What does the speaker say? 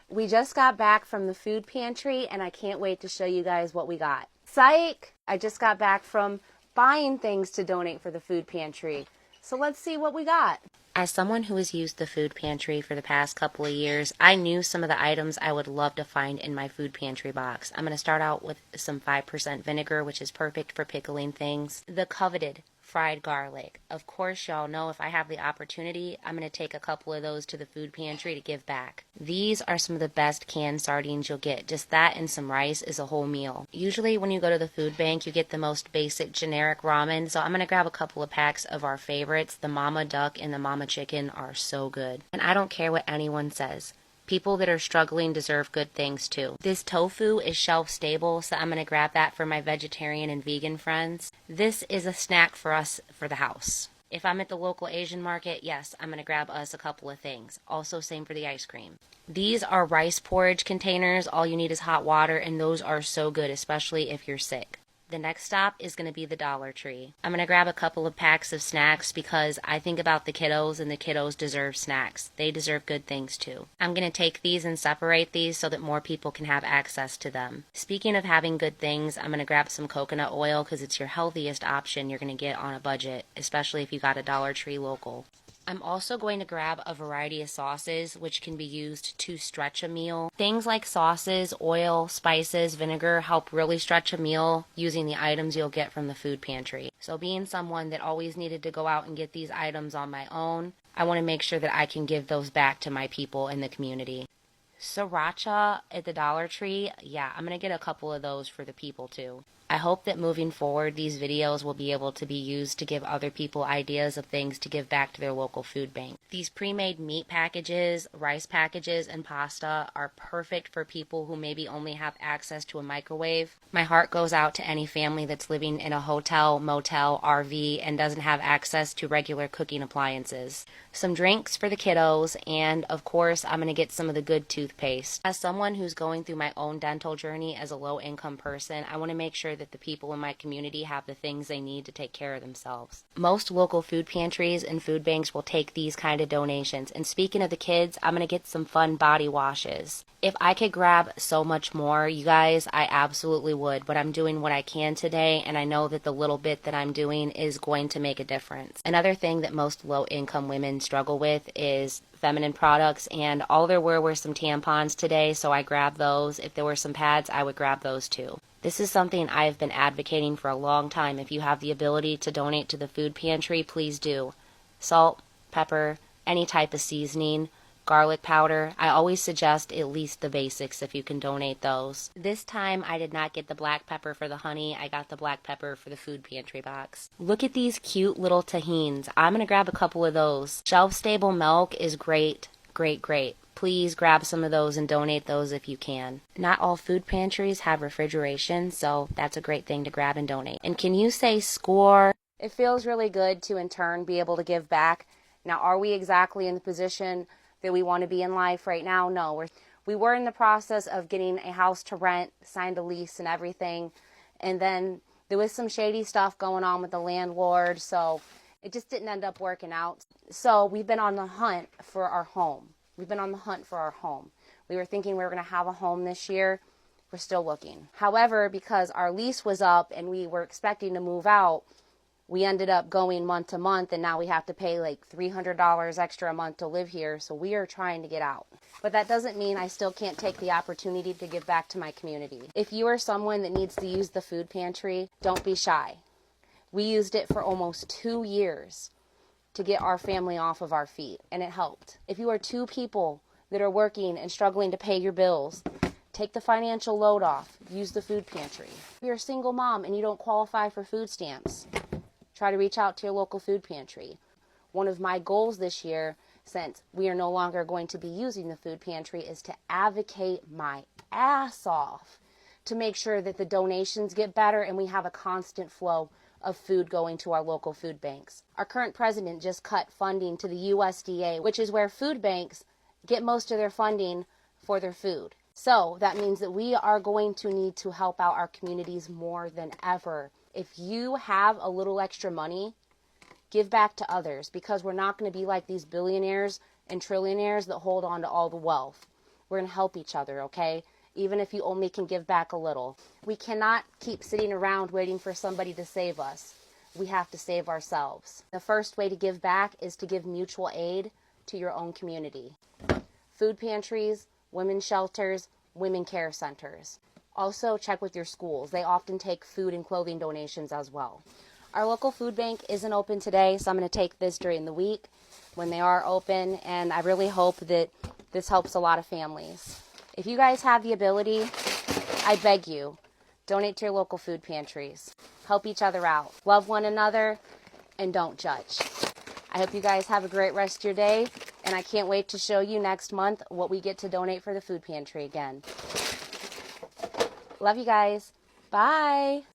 We just got back from the food pantry and I can't wait to show you guys what we got. Psych! I just got back from buying things to donate for the food pantry. So let's see what we got. As someone who has used the food pantry for the past couple of years, I knew some of the items I would love to find in my food pantry box. I'm going to start out with some 5% vinegar, which is perfect for pickling things. The coveted fried garlic. Of course, y'all know if I have the opportunity, I'm going to take a couple of those to the food pantry to give back. These are some of the best canned sardines you'll get. Just that and some rice is a whole meal. Usually when you go to the food bank, you get the most basic generic ramen, so I'm going to grab a couple of packs of our favorites. The Mama Duck and the Mama Chicken are so good. And I don't care what anyone says. People that are struggling deserve good things too. This tofu is shelf stable, so I'm going to grab that for my vegetarian and vegan friends. This is a snack for us for the house. If I'm at the local Asian market, yes, I'm going to grab us a couple of things. Also same for the ice cream. These are rice porridge containers. All you need is hot water, and those are so good, especially if you're sick. The next stop is going to be the Dollar Tree. I'm going to grab a couple of packs of snacks because I think about the kiddos, and the kiddos deserve snacks. They deserve good things too. I'm going to take these and separate these so that more people can have access to them. Speaking of having good things, I'm going to grab some coconut oil because it's your healthiest option you're going to get on a budget, especially if you got a Dollar Tree local. I'm also going to grab a variety of sauces which can be used to stretch a meal. Things like sauces, oil, spices, vinegar help really stretch a meal using the items you'll get from the food pantry. So being someone that always needed to go out and get these items on my own, I want to make sure that I can give those back to my people in the community. Sriracha at the Dollar Tree, yeah, I'm going to get a couple of those for the people too. I hope that moving forward, these videos will be able to be used to give other people ideas of things to give back to their local food bank. These pre-made meat packages, rice packages, and pasta are perfect for people who maybe only have access to a microwave. My heart goes out to any family that's living in a hotel, motel, RV, and doesn't have access to regular cooking appliances. Some drinks for the kiddos, and of course, I'm going to get some of the good toothpaste. As someone who's going through my own dental journey as a low-income person, I want to make sure that the people in my community have the things they need to take care of themselves. Most local food pantries and food banks will take these kind of donations. And speaking of the kids, I'm going to get some fun body washes. If I could grab so much more, you guys, I absolutely would. But I'm doing what I can today, and I know that the little bit that I'm doing is going to make a difference. Another thing that most low-income women struggle with is feminine products, and all there were some tampons today, so I grabbed those. If there were some pads, I would grab those too. This is something I've been advocating for a long time. If you have the ability to donate to the food pantry, please do. Salt, pepper, any type of seasoning, garlic powder. I always suggest at least the basics if you can donate those. This time I did not get the black pepper for the honey. I got the black pepper for the food pantry box. Look at these cute little tahines. I'm going to grab a couple of those. Shelf-stable milk is great, great, great. Please grab some of those and donate those if you can. Not all food pantries have refrigeration, so that's a great thing to grab and donate. And can you say score? It feels really good to in turn be able to give back. Now, are we exactly in the position that we want to be in life right now? No, we were in the process of getting a house to rent, signed a lease and everything, and then there was some shady stuff going on with the landlord, so it just didn't end up working out. So we've been on the hunt for our home. We've been on the hunt for our home. We were thinking we were going to have a home this year. We're still looking. However, because our lease was up and we were expecting to move out, we ended up going month to month, and now we have to pay like $300 extra a month to live here, so we are trying to get out. But that doesn't mean I still can't take the opportunity to give back to my community. If you are someone that needs to use the food pantry, don't be shy. We used it for almost 2 years to get our family off of our feet, and it helped. If you are two people that are working and struggling to pay your bills, take the financial load off. Use the food pantry. If you're a single mom and you don't qualify for food stamps, try to reach out to your local food pantry. One of my goals this year, since we are no longer going to be using the food pantry, is to advocate my ass off to make sure that the donations get better and we have a constant flow of food going to our local food banks. Our current president just cut funding to the USDA, which is where food banks get most of their funding for their food. So that means that we are going to need to help out our communities more than ever. If you have a little extra money, give back to others, because we're not going to be like these billionaires and trillionaires that hold on to all the wealth. We're going to help each other, okay? Even if you only can give back a little. We cannot keep sitting around waiting for somebody to save us. We have to save ourselves. The first way to give back is to give mutual aid to your own community. Food pantries, women's shelters, women care centers. Also, check with your schools. They often take food and clothing donations as well. Our local food bank isn't open today, so I'm going to take this during the week when they are open, and I really hope that this helps a lot of families. If you guys have the ability, I beg you, donate to your local food pantries. Help each other out. Love one another, and don't judge. I hope you guys have a great rest of your day, and I can't wait to show you next month what we get to donate for the food pantry again. Love you guys. Bye.